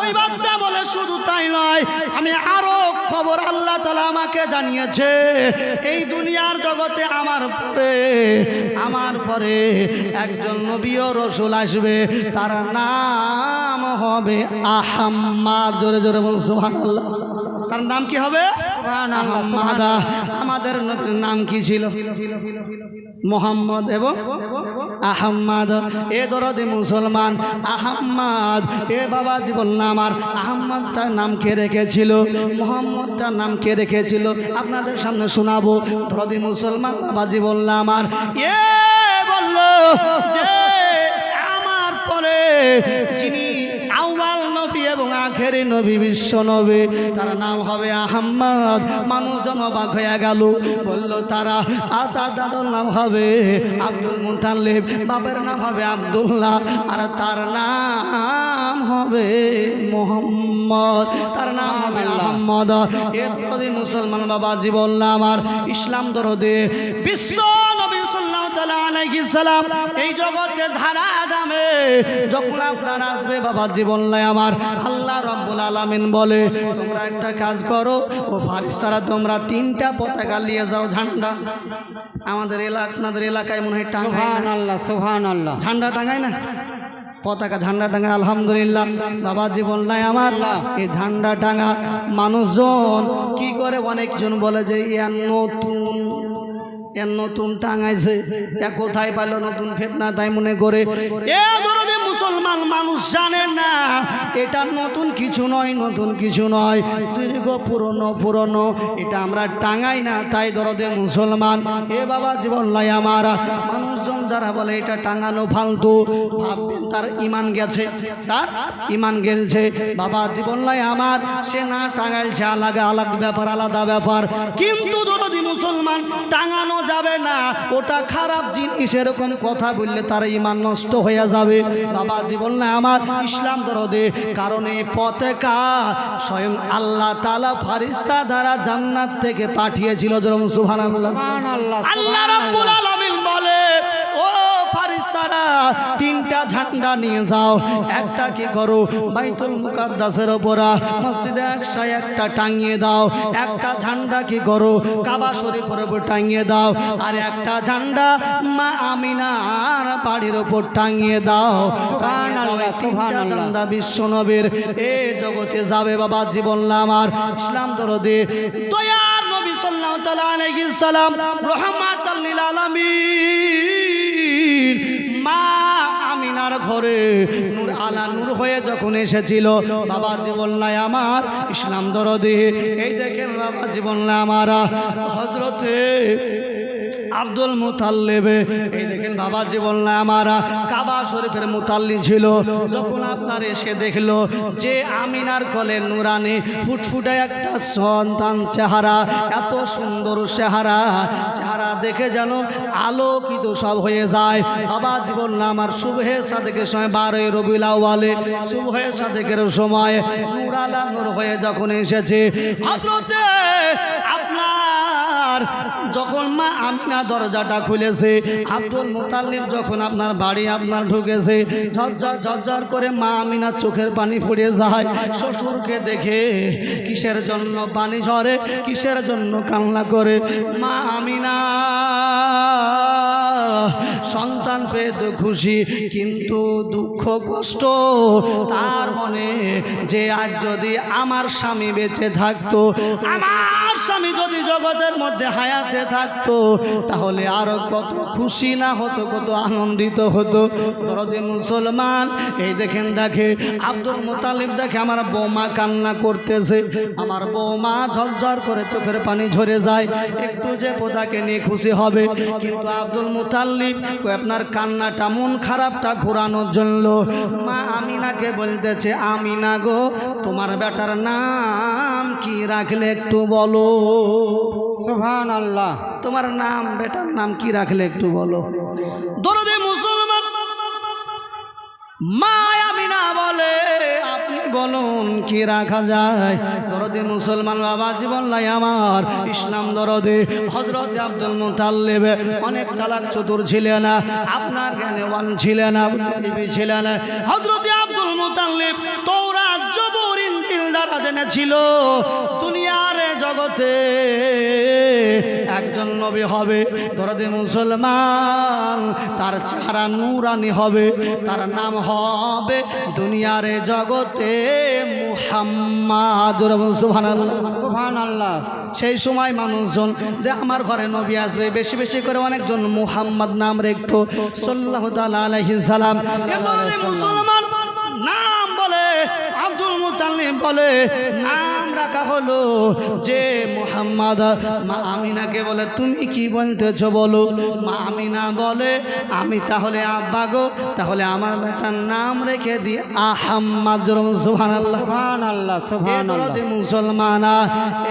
ওই বাচ্চা বলে শুধু তাই নয়, আমি আরো খবর আল্লাহ তাআলা আমাকে জানিয়েছে, এই দুনিয়ার জগতে আমার পরে একজন নবী ও রাসূল আসবে, তার নাম হবে আহমদ। জোরে জোরে বলুন সুবহানাল্লাহ। তার নাম কি হবে? আহমদ। আমাদের নবীর নাম কি ছিল? মোহাম্মদ এবং আহমদ। এ দরদি মুসলমান, আহমদ এ বাবাজি বললাম আমার আহমদটার নাম কে রেখেছিল, মোহাম্মদটার নাম কে রেখেছিল আপনাদের সামনে শোনাবো। দরদি মুসলমান বাবাজি বললাম আমার এ বলল যে আমার পরে যিনি আউয়াল নবী এবং আখেরি নবী, বিশ্ব নবী, তার নাম হবে আহমদ। মানুষজন অবাক হয়ে গেল, বলল তার দাদার নাম হবে আব্দুল মুতাল্লিব, বাবার নাম হবে আব্দুল্লাহ, আর তার নাম হবে মোহাম্মদ, তার নাম হবে আহমদ। এরপরে মুসলমান বাবাজি বললাম আমার ইসলাম দরদে বিশ্ব নবী সাল্লাল্লাহু তাআলা আলাইহিস সালাম এই জগতে ধারা দামে যখন আপনার আসবে বাবাজি বললে আমার আল্লাহ রাব্বুল আলামিন বলে তোমরা একটা কাজ করো, ও ফারিস্তারা তোমরা 3টা পতাকা নিয়ে যাও, ঝান্ডা। আমাদের আপনাদের এলাকায় মনে হয় টাঙ্গায়, সুবহানাল্লাহ সুবহানাল্লাহ, ঝান্ডা টাঙ্গায় না, পতাকা ঝান্ডা টাঙ্গা। আলহামদুলিল্লাহ বাবাজি বললাই আমার এই ঝান্ডা টাঙ্গা মানুষজন কি করে, অনেকজন বলে যে নতুন টাঙাইছে, কোথায় পাইলো নতুন ফেতনা, তাই মনে করে এ দরদি মুসলমান মানুষ জানে না এটা নতুন কিছু নয়, নতুন কিছু নয়, দীর্ঘ পুরনো এটা আমরা টাঙাই না। তাই দরদি মুসলমান এ বাবা জীবন লাই আমার মানুষজন যারা বলে এটা টাঙানো ফালতু, ভাববেন তার ইমান গেছে, তার ইমান গেলছে। বাবা জীবন লাই আমার সে না টাঙাইছে আলাদা ব্যাপার, কিন্তু দরদি মুসলমান টাঙানো যাবে না, ওটা খারাপ জিনিস, এরকম কথা বললে তার ঈমান নষ্ট হয়ে যাবে। বাবা জীবন না আমার ইসলাম দরদে, কারণ এই পতাকা স্বয়ং আল্লাহ তাআলা ফারিস্তা দ্বারা জান্নাত থেকে পাঠিয়েছিল। সুবহানাল্লাহ। আল্লাহ রাব্বুল আলামিন বলে ও ফারিস্তারা 3টা ঝান্ডা নিয়ে যাও, একটা কি করো বাইতুল মুকাদ্দাসের উপর মসজিদে আকসায় একটা টাঙিয়ে দাও, একটা ঝান্ডা কি করো কাবা শরীফের উপর টাঙিয়ে দাও, আর একটা ঝান্ডা মা আমিনার বাড়ির উপর টাঙিয়ে দাও। সুবহানাল্লাহ সুবহানাল্লাহ। ঝান্ডা বিশ্ব নবীর এই জগতে যাবে বাবা জীবন আমার ইসলাম দরদে দয়ার নবী সাল্লাল্লাহু তাআলা আলাইহিস সালাম রাহমাতাল লিল আলামিন মা আমিনার ঘরে নূর আলা নূর হয়ে যখন এসেছিল বাবা জীবন নাই আমার ইসলাম দরদে, এই দেখেন বাবা জীবন নাই আমার হযরতে আব্দুল মুতাল্লিব, এই দেখেন বাবা জীবন না আমার কাবা শরীফের মুতাল্লি ছিল, যখন আপনার এসে দেখলো যে আমিনার কোলে নুরানি ফুটফুটে একটা সন্তান চেহারা, এত সুন্দর চেহারা দেখে যেন আলোকিত সব হয়ে যায়। বাবা জীবন না আমার শুভে সাদেকের সময় 12 রবিউল আউয়ালে শুভে সাদেকের সময় নূর আলা নূর হয়ে যখন এসেছে হযরতে আপনার যখন মা আমিনা দরজাটা খুলেছে, আব্দুল মুতাল্লিব যখন আপনার বাড়ি আপনার ঢুকেছে, ঝরঝর করে মা আমিনা চোখের পানি ফুরিয়ে যায়। শ্বশুরকে দেখে কিসের জন্য পানি ঝরে, কিসের জন্য কান্না করে? মা আমিনা সন্তান পেয়ে তো খুশি, কিন্তু দুঃখ কষ্ট তার মনে, যে আজ যদি আমার স্বামী বেঁচে থাকতো, আমার স্বামী যদি জগতের মধ্যে হায়াতে থাকতো, তাহলে আরো কত খুশি না হতো, কত আনন্দিত হতো। দরদে মুসলমান এই দেখে আব্দুল মুতাল্লিব দেখে আমার বৌমা কান্না করতেছে, আমার বৌমা ঝরঝর করে চোখের পানি ঝরে যায়, একটু যে পোতাকে নিয়ে খুশি হবে, কিন্তু আব্দুল মুতাল্লিব আপনার কান্নাটা মন খারাপটা ঘোরানোর জন্য মা আমিনাকে বলতেছে, আমিনা গো তোমার বেটার নাম কি রাখলে একটু বলো। সুবহানাল্লাহ। তোমার নাম বেটার নাম কি রাখলে একটু বলো। দরদে মুসলমান মা আমিনা বলে আপনি বলুন কি রাখা যায়। দরদে মুসলমান বাবা জীবন লাই আমার ইসলাম দরদে হযরত আব্দুল মুতাল্লিব অনেক চালাক চতুর ছিলেন, আপনার জ্ঞানওয়ান ছিলেন, ছিলেন। হযরত আব্দুল মুতাল্লিব তওরাত জেনেছিল দুনিয়ার জগতে একজন নবী হবে দরদি মুসলমান, তার চেহারা নূরানি হবে, তার নাম হবে দুনিয়ার জগতে মুহাম্মদ। সুবহানাল্লাহ সুবহানাল্লাহ। সেই সময় মানুষজন যে আমার ঘরে নবী আসবে বেশি বেশি করে অনেকজন মুহাম্মদ নাম রাখতো সাল্লাল্লাহু তাআলা আলাইহি সাল্লাম। এবারে মুসলমান নাম বলে আব্দুল মুত্তালিব বলে নাম রাখা হলো যে মুহাম্মদ। মা আমিনাকে বলে তুমি কি বলতেছো বলো। মা আমিনা বলে আমি তাহলে আব্বা গো, তাহলে আমার বেটার নাম রেখে দি আহাম্মদ। সুবহানাল্লাহ সুবহানাল্লাহ। সুবহানাল্লাহ। মুসলমান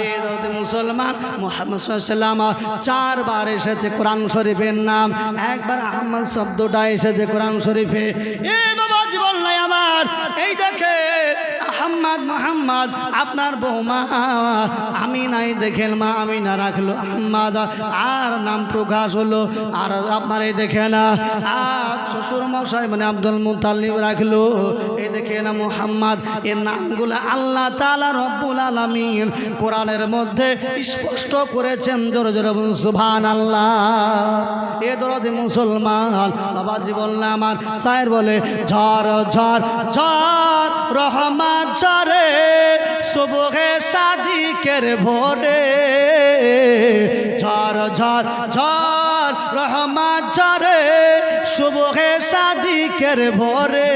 এই দরদি মুসলমান মুহাম্মদ সাল্লাল্লাহু আলাইহি ওয়াসাল্লাম চারবার এসেছে কোরআন শরীফের নাম, একবার আহমদ শব্দটা এসেছে কোরআন শরীফে। এই বাবা জীবন নাই আমার এই দেখে আহমদ মুহাম্মদ আপনার বৌমা আমিনাই দেখেন মা আমিনা রাখলো আহমদ, আর নাম প্রকাশ হলো। আর আপনার এই দেখে না আর শ্বশুর মশাই মানে আব্দুল মুত্তালিব রাখলো এই দেখে না মুহাম্মদ। এর নামগুলো আল্লাহ তাআলা রব্বুল আলামিন কোরআনের মধ্যে স্পষ্ট করেছেন। জোরে জোরে বলুন সুবহানাল্লাহ। এ দরদি মুসলমান বাবাজি বললাম আমার শায়ের বলে ঝড় ঝড় ঝড় রহমত ঝরে সুবহে সাদিকের ভোরে, ঝড় ঝড় ঝড় রহমত ঝরে সুবহে সাদিকের ভোরে,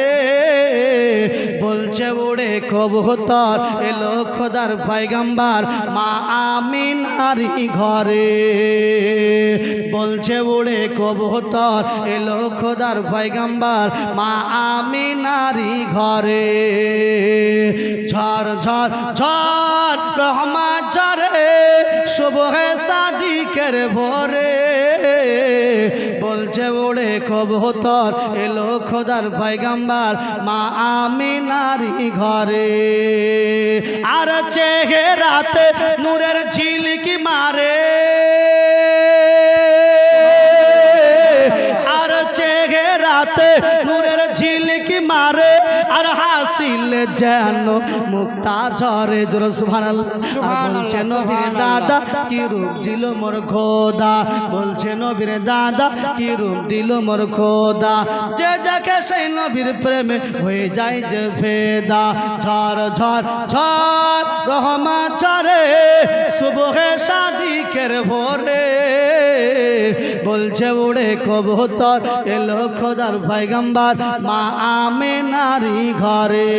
বলছে উড়ে কবুতর এলো খোদার পয়গম্বর মা আমিনারি ঘরে, বলছে উড়ে কবুতর এলো খোদার পয়গম্বর মা আমিনারি ঘরে, ঝড় ঝড় ঝড় রহমত ঝরে সুবহে সাদিকের ভোরে, বলছে উড়ে কবুতর এলো খোদার পয়গম্বর মা আমিনারি ঘরে। আর চেহারাতে নূরের ঝিলকি মারে, আর চেহারাতে নূরের ঝিলকি মারে, আর হাসিল যেন মুক্তা ঝরে। জোরে সুবহানাল্লাহ। বলছে নবীর দাদা কি রূপ দিল মোর খোদা, বলছে নবীর দাদা কি রূপ দিল মোর খোদা, যে দেখে সেই নবীর প্রেমে হয়ে যায় যে ফেদা, ঝড় ঝড় ঝড় রহমত ঝরে সুবহে সাদিকের ভোরে, বলছে উড়ে কবুতর এলো খোদার পয়গম্বর মা আমিনারি ঘরে,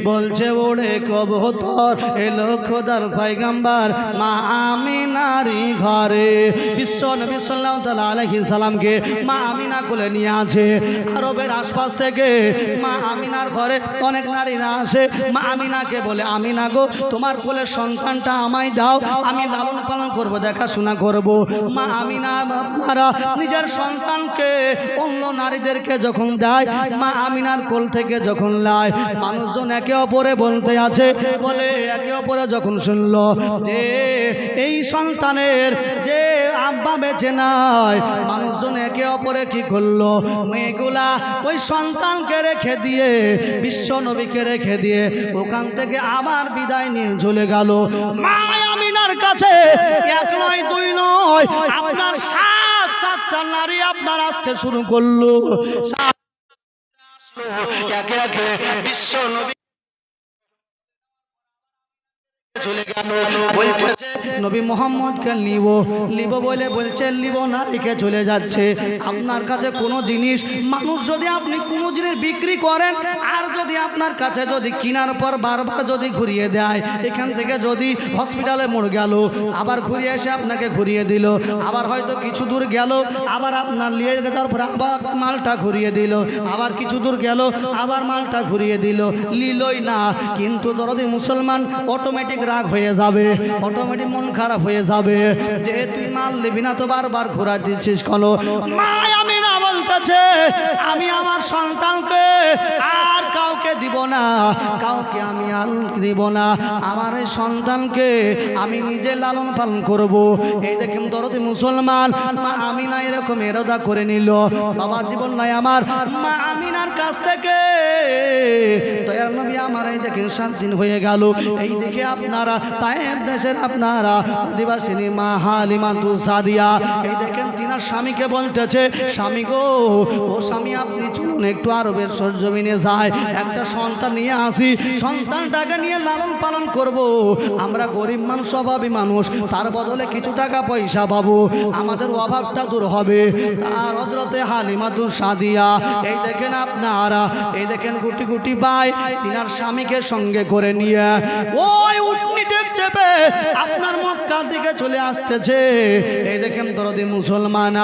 বলছে উড়ে কবুতর এলো খোদার পয়গম্বর মা আমিনারি ঘরে। বিশ্ব নবী সাল্লাল্লাহু তাআলা আলাইহি সাল্লামকে মা আমিনা কোলে নিয়ে আছে। আরবের আশপাশ থেকে মা আমিনার ঘরে অনেক নারীরা আসে। মা আমিনাকে বলে আমিনা গো তোমার কোলে সন্তানটা আমায় দাও, আমি লালন পালন করব, দেখাশোনা করব। মা আমিনা আপনারা নিজের সন্তানকে অন্য নারীদেরকে যখন দেয়, মা আমিনার কোল থেকে যখন লাই, মানুষজন একে অপরে বলতে আছে, বলে একে অপরে যখন শুনলো যে এই সন্তানের যে আব্বা বেঁচে নাই, মানুষজন একে অপরে কি করলো, মেয়েগুলা ওই সন্তানকে রেখে দিয়ে বিশ্ব নবীকে রেখে দিয়ে ওখান থেকে আবার বিদায় নিয়ে চলে গেল। মা আমিনার কাছে এক নয় দুই নয় আপনার সাতটা নারী আপনার আসতে শুরু করলো। একে একে বিশ্ব নবী চলে গেল। বলতেছে নবী মোহাম্মদকে লিব বলে বলছে লিব না, রেখে চলে যাচ্ছে। আপনার কাছে কোনো জিনিস মানুষ যদি আপনি কোনো জিনিস বিক্রি করেন আর যদি আপনার কাছে যদি কেনার পর বারবার যদি ঘুরিয়ে দেয়, এখান থেকে যদি হসপিটালে মোড় গেল আবার ঘুরিয়ে এসে আপনাকে ঘুরিয়ে দিল, আবার হয়তো কিছু দূর গেল আবার আপনার নিয়ে যাওয়ার পর আবার মালটা ঘুরিয়ে দিল, আবার কিছু দূর গেল আবার মালটা ঘুরিয়ে দিল, লিলই না। কিন্তু দরদি মুসলমান অটোমেটিক রাগ হয়ে যাবে, অটোমেটিক মন খারাপ হয়ে যাবে যে তুই মাল নিবি না তো বারবার ঘোরা দিচ্ছিস কোনো। মা আমিনা বলতেছে আমি আমার সন্তানকে আর কাউকে দিব না, কাউকে আমি আর দিব না, আমার এই সন্তানকে আমি নিজে লালন পালন করব। এই দেখেন দরদি মুসলমান, মা আমিনা এরকম এরদা করে নিল। বাবা জীবন নাই আমার মা আমিনার কাছ থেকে দয়ার নবী আমার এই দেখেন 7 দিন হয়ে গেল। এই দেখে আপনারা তায়েব দেশের আপনারা আদিবাসী মা হালিমাতুস সাদিয়া এই দেখেন তিনার স্বামীকে বলতেছে স্বামী গো, ও স্বামী আপনি চলুন একটু আরবের সরজমিনে যায়, একটা সন্তান নিয়ে আসি, সন্তানটাকে নিয়ে লালন পালন করব। আমরা গরিব মানুষ, অভাবী মানুষ, তার বদলে কিছু টাকা পয়সা পাবো, আমাদের অভাবটা দূর হবে। তার হযরতে হালিমাতুস সাদিয়া এই দেখেন আপনারা এই দেখেন গুটি গুটি ভাই তিনার স্বামীকে সঙ্গে করে নিয়ে ওই উটনিতে চেপে আপনার মক্কা দিকে চলে আসতেছে। এই দেখেন দরদি মুসলমান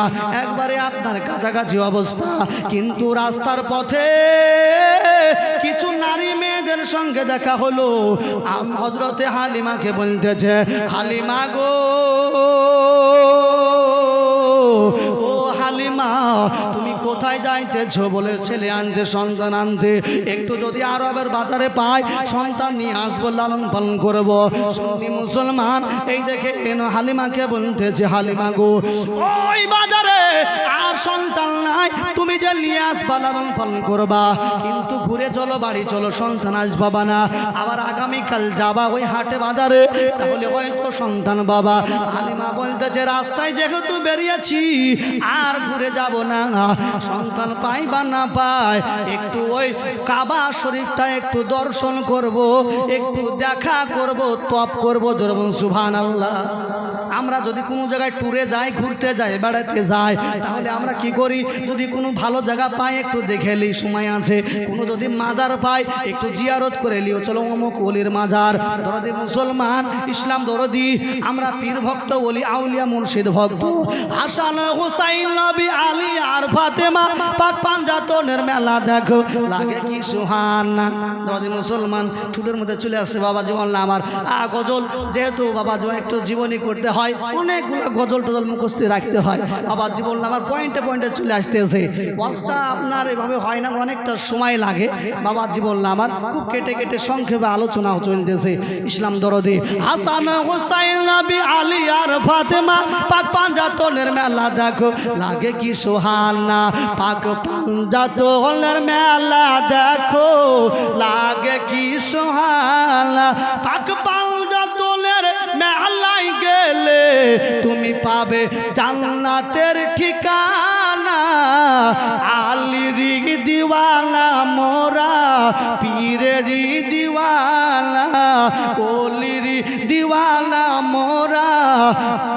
একবারে আপনার কাছাকাছি অবস্থা, কিন্তু রাস্তার পথে কিছু নারী মেয়েদের সঙ্গে দেখা হলো। হযরতে হালিমাকে বলতেছে হালিমা গো, ও হালিমা তুমি কোথায় যাইতেছো? বলে ছেলে আনতে, সন্তান আনতে, একটু যদি আরবের বাজারে পাই সন্তান নিয়ে আসবো, লালন পালন করবো। সুন্নি মুসলমান এই দেখে এনো হালিমাকে বলতেছে হালিমা গো, ওই বাজারে আর সন্তান নাই, তুমি যে নিয়ে আসবা লালন পালন করবা, কিন্তু ঘুরে চলো বাড়ি চলো, সন্তান আসবা না। আবার আগামীকাল যাবা ওই হাটে বাজারে, তাহলে হয়তো সন্তান বাবা। হালিমা বলতেছে রাস্তায় যেহেতু বেরিয়েছি আর ঘুরে যাব না, সন্তান পাই বা না পাই একটু ওই কাবা শরীফটা একটু দর্শন করব, একটু দেখা করব, তপ করব। জোরে বলুন সুবহানাল্লাহ। আমরা যদি কোনো জায়গায় ট্যুরে যাই, ঘুরতে যাই, বেড়াতে যাই, তাহলে আমরা কি করি? যদি কোনো ভালো জায়গা পাই একটু দেখে নিই, সময় আছে, কোনো যদি মাজার পাই একটু জিয়ারত করে লিও, চলো অমুক ওলির মাজার। দরদি মুসলমান ইসলাম দরদি, আমরা পীর ভক্ত, ওলি আউলিয়া মুর্শিদ ভক্ত, হাসান হুসাইন নবী আলী আর ফাতেমা পাক পাঞ্জাতনের মেলা দেখো লাগে কি সুহানা। দরদি মুসলমান ঠুটের মধ্যে চলে আসছে বাবা জীবন আমার গজল, যেহেতু বাবা জীবন একটু জীবনী করতে হয়, অনেকগুলো গজল টজল মুখস্থ রাখতে হয়। বাবা জীবন আমার পয়েন্টে পয়েন্টে চলে আসতেছে, ওয়াজটা আপনার এভাবে হয় না, অনেকটা সময় লাগে। বাবা জীবন আমার খুব কেটে কেটে সংক্ষেপে আলোচনাও চলতেছে। ইসলাম দরদি হাসান হুসাইন নবী আলী আর ফাতেমা পাক পাঞ্জাতনের মেলা দেখো লাগে কি সুহানা, পাক পাঞ্জাতনের মেলা দেখো লাগে কি সুহানা, পাক পাঞ্জাতনের মেলায় গেলে তুমি পাবে জান্নাতের ঠিকানা। আলীরি দিওয়ানা মোরা, পীরেরি দিওয়ানা, ওলিরি দিওয়ানা মোরা,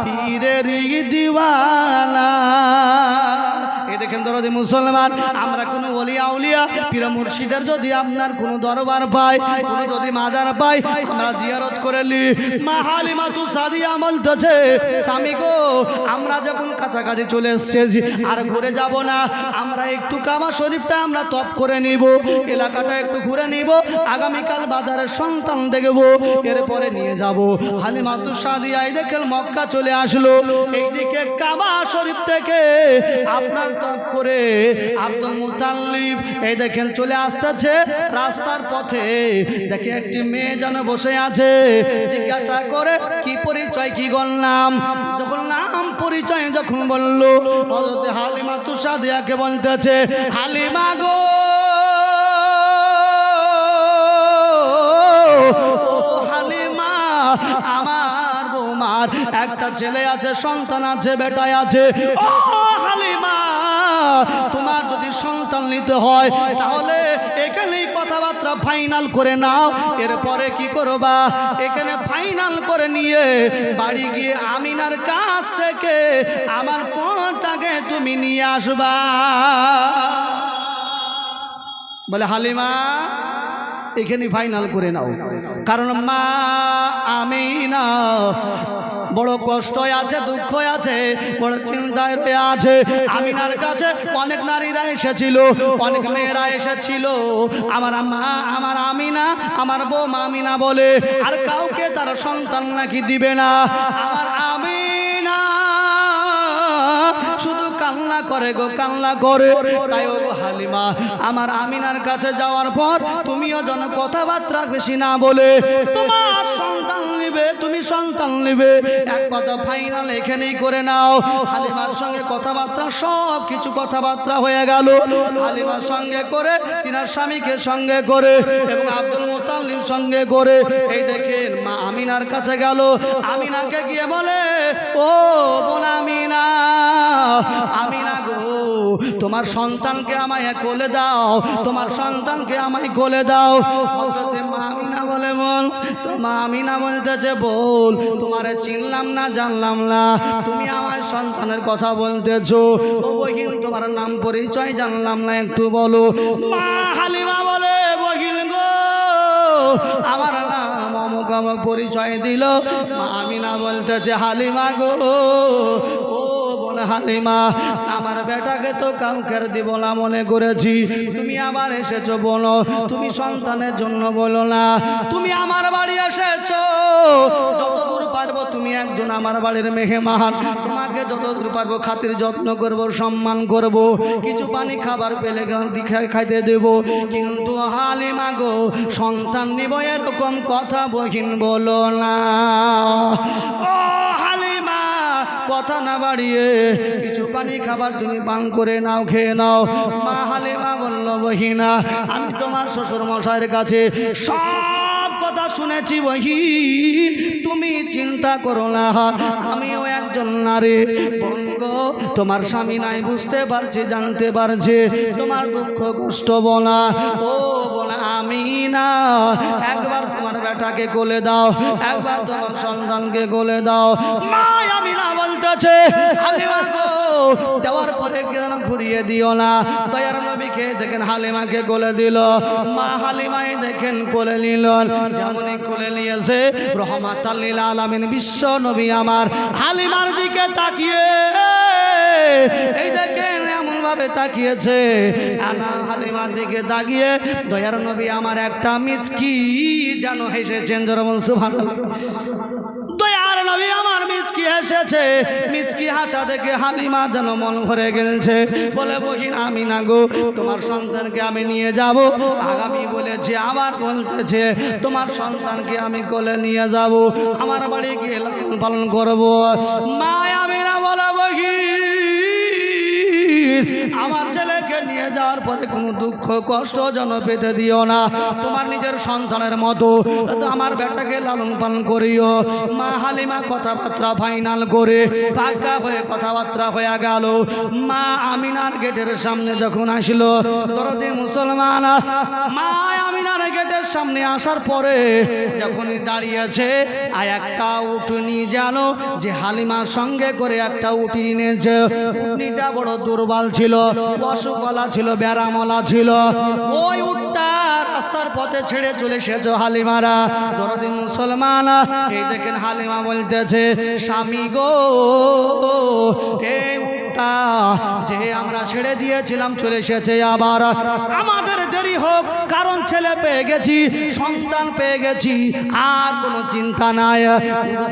পীরেরি দিওয়ানা। এই দেখেন দরদি মুসলমান, আমরা কোনো ওলি আউলিয়া পীর মুর্শিদের যদি আপনার কোনো দরবার পাই, কোনো যদি মাজার পাই, আমরা জিয়ারত করে নি। মা হালিমাতুস সাদিয়া বলতেছে স্বামী গো, আমরা যখন কাছাকাছি চলে এসেছি আর ঘুরে যাব না, আমরা একটু কাবা শরীফটা আমরা তপ করে নিব, এলাকাটা একটু ঘুরে নিব, আগামীকাল বাজারের সন্তান দেখব, এরপরে নিয়ে যাব। হালিমাতুস সাদিয়া এই দেখেন মক্কা চলে আসলো। এইদিকে কাবা শরীফ থেকে আপনার তপ করে আব্দুল মুতাল্লিব এই দেখেন চলে আসতেছে। রাস্তার পথে দেখে একটি মেয়ে যেন বসে আছে, জিজ্ঞাসা করে কি পরিচয়, কি নাম। যখন নাম পরিচয় যখন বললো, হযরত হালিমাতুস সাদিয়াকে বলতেছে হালিমা গো, ও হালিমা, আমার বৌমার একটা ছেলে আছে, সন্তান আছে, বেটায় আছে। ও হালিমা, তোমার যদি সন্তান নিতে হয় তাহলে এখানেই কথাবার্তা ফাইনাল করে নাও, এরপরে কি করবা? এখানে ফাইনাল করে নিয়ে বাড়ি গিয়ে আমিনার কাছ থেকে আমার পণটাকে তুমি নিয়ে আসবা। বলে হালিমা এখানে ফাইনাল করে নাও, কারণ মা আমিনা বড় কষ্ট আছে, দুঃখ আছে, বড় চিন্তায় রয়ে আছে। আমিনার কাছে অনেক নারীরা এসেছিল, অনেক মেয়েরা এসেছিল। আমার মা, আমার আমিনা আমার বউ আমিনা বলে আর কাউকে তার সন্তান নাকি দিবে না। আমার আমিনা শুধু কান্না করে গো, কান্না করে। তাই ও হালিমা, আমার আমিনার কাছে যাওয়ার পর তুমিও যেন কথাবার্তা বেশি না বলে তোমার সন্তান নিবে, তুমি সন্তান নিবে, এক কথা ফাইনাল এখানেই করে নাও। হালিমার সঙ্গে কথাবার্তা, সব কিছু কথাবার্তা হয়ে গেল হালিমার সঙ্গে করে, তিনার স্বামীকে সঙ্গে করে এবং আব্দুল মুত্তালিব সঙ্গে করে। এই দেখেন মা আমিনার কাছে গেল, আমিনাকে গিয়ে বলে, ও বোন আমিনা, আমিনা গো, তোমার সন্তানকে আমায় কোলে দাও, তোমার সন্তানকে আমায় কোলে দাও। হযরতে মা আমিনা বলে, বল তো মা আমিনা বলতেছে, বল তোমারে চিনলাম না, জানলাম না, তুমি আমার সন্তানের কথা বলতেছো, ও বহিন তোমার নাম পরিচয় জানলাম না, একটু বলো। মা হালিমা বলে, বহিন গো, আমার নাম অমুক অমুক পরিচয় দিল। মা আমিনা বলতেছে, হালিমা গো, ও বোন হালিমা, আমার বেটাকে তো কাউকে দিব না মনে করেছি, তুমি আবার এসেছো বলো, তুমি সন্তানের জন্য বলো না, তুমি আমার বাড়ি এসেছো, যতদূর পারবো তুমি একজন আমার বাড়ির মেহমান, তোমাকে যতদূর পারবো খাতির যত্ন করব, সম্মান করব, কিছু পানি খাবার পেলে খাইতে দেব, কিন্তু হালিমা গো, সন্তান নিব এরকম কথা বহিন বলো না। ও হালিমা, কথা না বাড়িয়ে কিছু পানি খাবার তুমি পান করে নাও, খেয়ে নাও। মা হালিমা বলল, বহিনা, আমি তোমার শ্বশুর মশাইয়ের কাছে সব কথা শুনেছি বহিন, তুমি চিন্তা করো না, আমিও একজন নারী। বঙ্গ, তোমার স্বামী নাই বুঝতে পারছি, জানতে পারছি, তোমার দুঃখ কষ্ট বলা, ও বলা আমিনা, একবার তোমার বেটাকে কোলে দাও, একবার তোমার সন্তানকে কোলে দাও। মা আমিনা বলতেছে, হালিমা গো, দেওয়ার পরে কেন ঘুরিয়ে দিও না। দয়ার নবীকে দেখেন হালিমাকে কোলে দিল, মা হালিমাই দেখেন কোলে নিল, যেমনই কোলে নিয়েছে রহমাতাল লিল আলামিন বিশ্ব নবী আমার হালিমার দিকে তাকিয়ে, এই দেখেন এমন ভাবে তাকিয়েছে, আনা হালিমার দিকে তাকিয়ে দয়ার নবী আমার একটা মিচকি যেন হেসেছেন, যেমন সুবহানাল্লাহ। দয়ার নবী আমার মিচকি এসেছে, মিচকি হাসা দেখে হালিমা যেন মন ভরে গেছে, বলে, বহিন আমিনা গো, তোমার সন্তানকে আমি নিয়ে যাব, আগামী বলেছে, আবার বলতেছে, তোমার সন্তানকে আমি কোলে নিয়ে যাব, আমার বাড়ি গিয়ে লালন পালন করবো। মা আমিনা বলে, বহিন, আমার ছেলেকে নিয়ে যাওয়ার পরে কোনো দুঃখ কষ্ট যেন পেতে দিও না, তোমার নিজের সন্তানের মতো আমার বেটাকে লালন পালন করিও। মা হালিমা কথাবার্তা ফাইনাল করে পাকা হয়ে কথাবার্তা হয়ে গেল। মা আমিনার গেটের সামনে যখন আসলো, দরদি মুসলমান, মা আমিনার গেটের সামনে আসার পরে যখনই দাঁড়িয়েছে, আর একটা উটনি জানো যে হালিমার সঙ্গে করে একটা উটি এনেছে, উটনিটা বড় দুর্বল ছিল, পশুপালা ছিল, ব্যারামলা ছিল, ওই উটটা রাস্তার পথে ছেড়ে চলে এসেছে হালিমারা। দরদি মুসলমান, এই দেখেন হালিমা বলতেছে, স্বামী গো, এই উটটা যে আমরা ছেড়ে দিয়েছিলাম চলে এসেছে, আবার আমাদের দেরি হোক, কারণ ছেলে পেয়ে গেছি, সন্তান পেয়ে গেছি, আর কোনো চিন্তা নাই,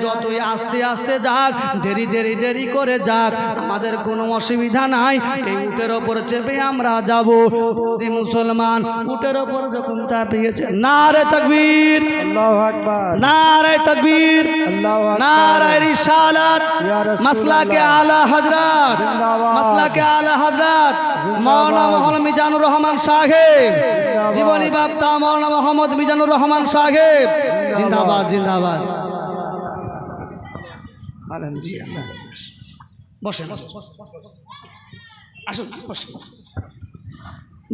যতই আস্তে আস্তে যাক, দেরি দেরি দেরি করে যাক, আমাদের কোনো অসুবিধা নাই, এই উটের ওপর চেপে আমরা যাব। মুসলমান উটের ওপর যখন চাপিয়েছে, নারে তাকবীর, আল্লাহু আকবার, নারে তাকবীর, আল্লাহু আকবার, নারে রিসালাত, মাসলাকে আলা হযরত, মাসলাকে আলা হযরত মাওলানা মোহাম্মদ মিজানুর রহমান সাহেব, জীবনী বক্তা মাওলানা মোহাম্মদ মিজানুর রহমান সাহেব, জিন্দাবাদ জিন্দাবাদ। জি আল্লাহ, বসেন, আসুন বসেন।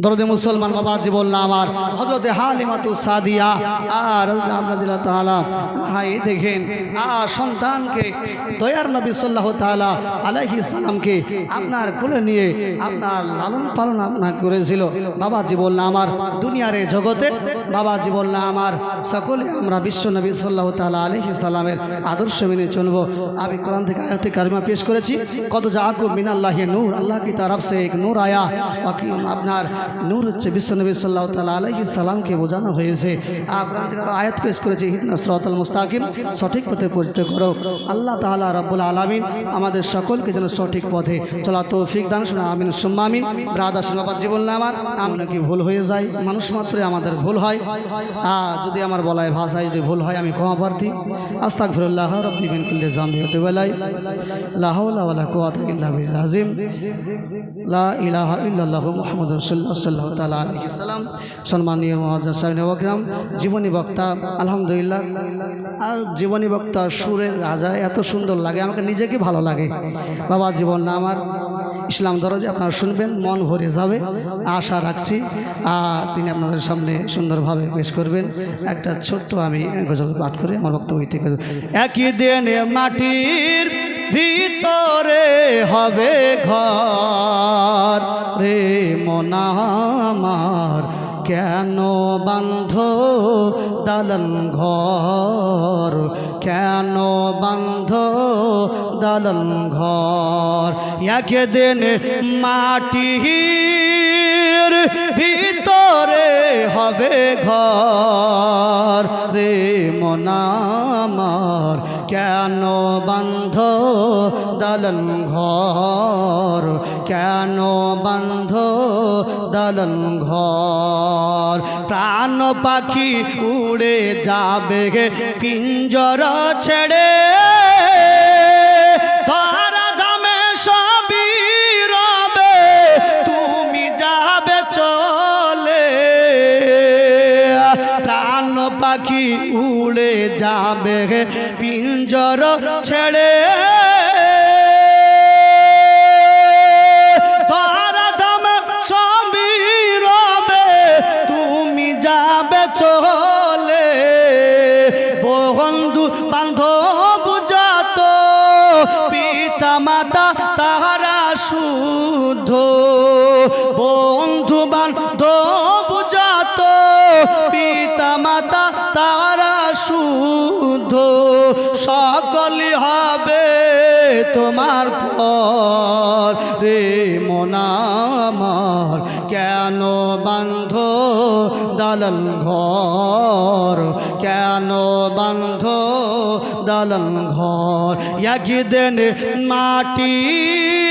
দরদে মুসলমান বাবাজি বললাম, আমার হযরতে হালিমাতু সাদিয়া আর আপনাদের তাআলা, হাই দেখেন, আর সন্তানকে দয়ার নবী সাল্লাল্লাহু তাআলা আলাইহিস সালামকে আপনার কোলে নিয়ে আপনার লালন পালন আপনার করেছিল। বাবাজি বললাম, আমার দুনিয়ার এই জগতে বাবাজি বললাম, আমার সকলে আমরা বিশ্ব নবী সাল্লাল্লাহু তাআলা আলাইহিস সালামের আদর্শ মেনে চলবো। আমি কোরআন থেকে আয়াতে কারিমা পেশ করেছি, কত জাআকুম মিনাল্লাহি নূর, আল্লাহ কি तरफ से एक नूर आया, बाकी আপনার নূর হচ্ছে বিশ্বনবী সাল্লাল্লাহু তাআলা আলাইহিস সালামকে বোঝানো হয়েছে। কোরআন থেকে আরো আয়াত পেশ করেছে, ইহদিনাস সিরাতাল মুস্তাকিম, সঠিক পথে পরিচিত করো। আল্লাহ তাআলা রব্বুল আলামিন আমাদের সকলকে যেন সঠিক পথে চলা তৌফিক দান শুনে আমিন সুম্মা আমিন। ব্রাদার শোনাবার জীবন না আমার আমরা কি ভুল হয়ে যায়, মানুষ মাত্রই আমাদের ভুল হয়। যদি আমার বলায় ভাষায় যদি ভুল হয় আমি ক্ষমা প্রার্থী। আস্তাগফিরুল্লাহ রাব্বি মিন কুল্লি যামবি ওয়া তুবু ইলাইহি, লা হাওলা ওয়া লা কুওয়াতা ইল্লা বিল্লাহিল আযীম, লা ইলাহা ইল্লাল্লাহু মুহাম্মাদুর রাসূলুল্লাহ সাল্লাল্লাহু তাআলা আলাইহি সাল্লাম। সম্মানীয় মুআজ্জাজ সাহেব ওয়াকরাম, জীবনী বক্তা আলহামদুলিল্লাহ, জীবনী বক্তা সুরের রাজা এত সুন্দর লাগে, আমাকে নিজেকে ভালো লাগে। বাবা জীবন না আমার ইসলাম দরজে আপনারা শুনবেন, মন ভরে যাবে আশা রাখছি। তিনি আপনাদের সামনে সুন্দরভাবে পেশ করবেন। একটা ছোট্ট আমি গজল পাঠ করে আমার বক্তব্য থেকে, একই দিনে মাটির ভিতরে হবে ঘর রে মন আমার, কেন বান্ধ দালান ঘর, কেন বান্ধ দালান ঘর। একদিন মাটির ভিতরে হবে ঘর রে মন আমার, কেন বান্ধ দালান ঘর, কেন বান্ধ দালান ঘর। প্রাণ পাখি উড়ে যাবে পিঞ্জর ছেড়ে, ধরা ধামে সবই রবে, তুমি যাবে চলে। প্রাণ পাখি উড়ে যাবে পিঞ্জর ছেড়ে, ধরা ধামে সবই রবে, তুমি যাবে চলে। বন্ধু বান্ধব যত পিতা মাতা তাহারা শুদ্ধ, বন্ধু বান্ধব যত পিতা মাতা তাহারা শুদ্ধ, সকলই হবে তোমার পর রে মন আমার, কেন বান্ধ দালান ঘর, কেন বান্ধ দালান ঘর। একদিন মাটির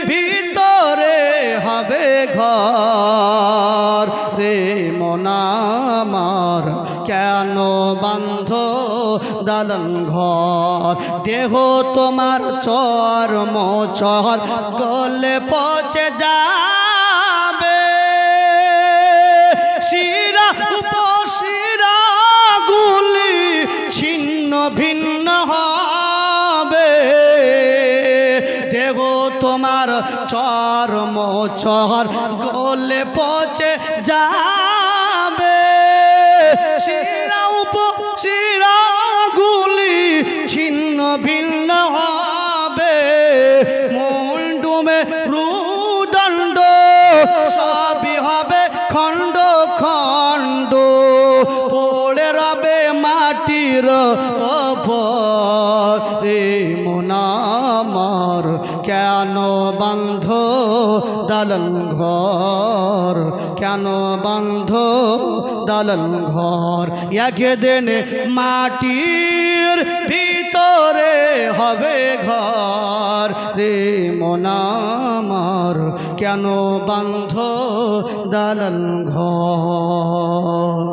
ভিতরে হবে ঘর রে মন আমার, কেন বান্ধ দালান ঘর। দেহ তোমার চর্ম চর গলে পচে যাবে, শিরা উপশিরা গুলি ছিন্ন ভিন্ন হবে। দেহ তোমার চর্ম চর গলে পচে যাবে, শিরা উপশিরা গুলি ছিন্ন ভিন্ন হবে। মুন্ডুমে রুদণ্ড সবই হবে খণ্ড খণ্ড, পড়ে রবে মাটির ওপর রে মন আমার, কেন বান্ধ দালান ঘর, কেন বান্ধ দালান ঘর। একদিন মাটির ভিতরে হবে ঘর রে মন আমার, কেন বান্ধ দালান ঘর।